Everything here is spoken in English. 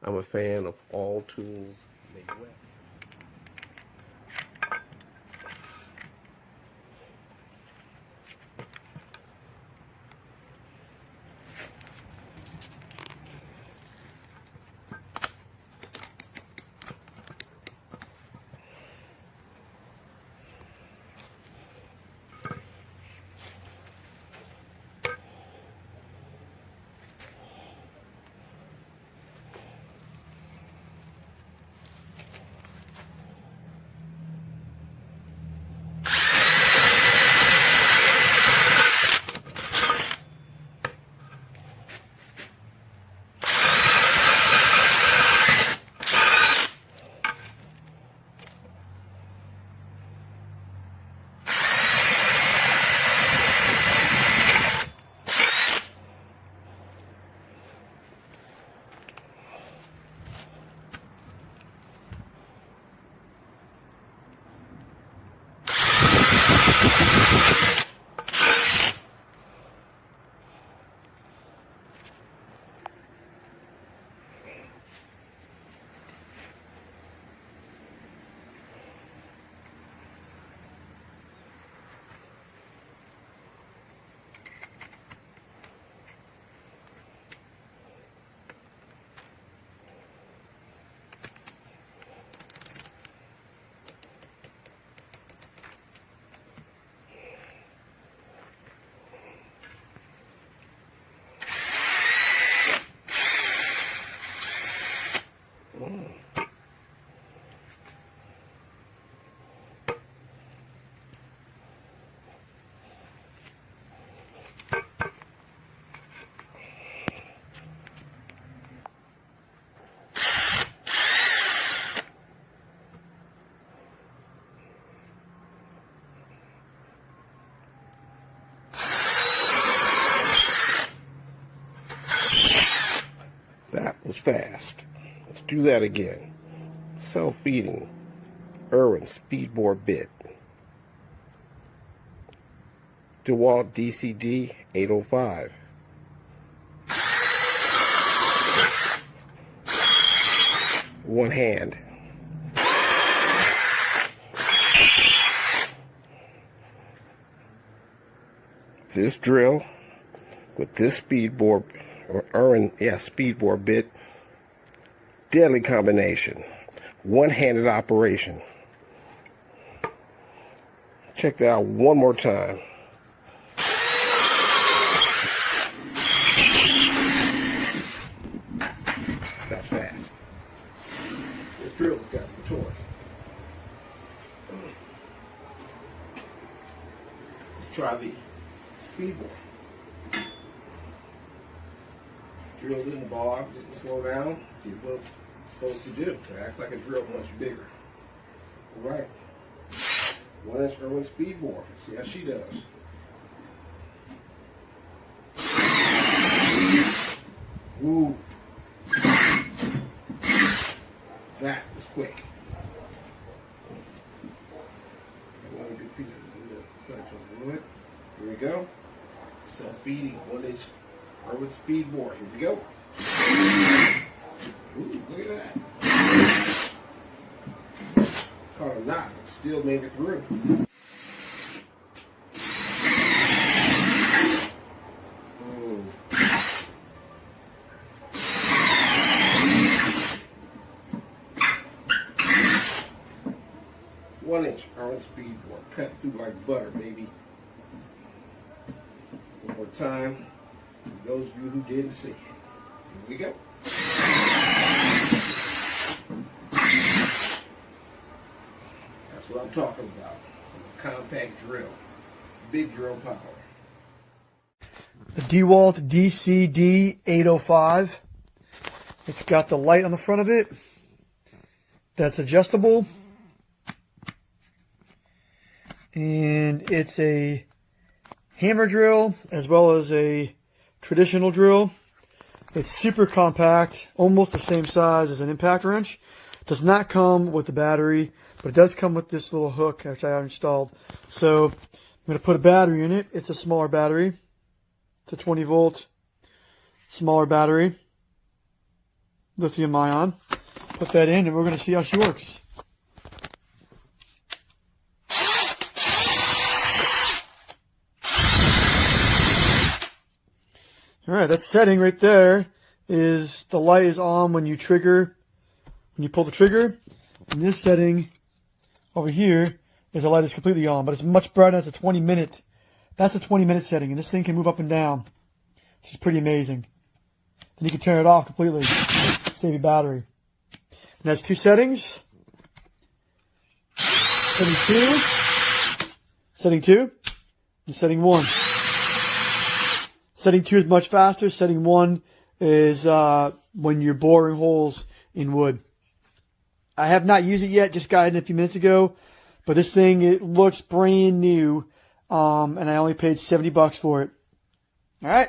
I'm a fan of all tools made well. That was fast. Let's do that again. Self-feeding Irwin speedboard bit. DEWALT DCD 805. One hand. This drill with this speedboard or Irwin, speedboard bit, deadly combination. One-handed operation. Check that out one more time. That's fast. This drill's got some torque. Let's try the speedboard. Drill in the ball, just slow down, do what it's supposed to do. It acts like a drill much bigger. All right. 1-inch Irwin speedboard. Let's see how she does. Ooh. That was quick. Another good piece of the wood. Here we go. Self-feeding 1-inch Irwin speedboard. Here we go. Ooh, look at that. Caught a knot, but still made it through. Ooh. 1-inch Irwin speedboard. Cut through like butter, baby. One more time. For those of you who didn't see it. Here we go. That's what I'm talking about. A compact drill. Big drill power. The DEWALT DCD 805. It's got the light on the front of it. That's adjustable. And it's a hammer drill as well as a traditional drill. It's super compact, almost the same size as an impact wrench. Does not come with the battery, but it does come with this little hook which I installed. So I'm going to put a battery in it. It's a smaller battery. It's a 20 volt smaller battery. lithium ion. Put that in, and we're going to see how she works. All right, that setting right there is the light is on when you trigger, when you pull the trigger. And this setting over here is the light is completely on, but it's much brighter. That's a 20-minute. That's a 20-minute setting, and this thing can move up and down, which is pretty amazing. Then you can turn it off completely, save your battery. And that's 2 settings. Setting 2, and setting 1. Setting 2 is much faster. Setting 1 is when you're boring holes in wood. I have not used it yet, just got it in a few minutes ago. But this thing, it looks brand new, and I only paid $70 for it. All right.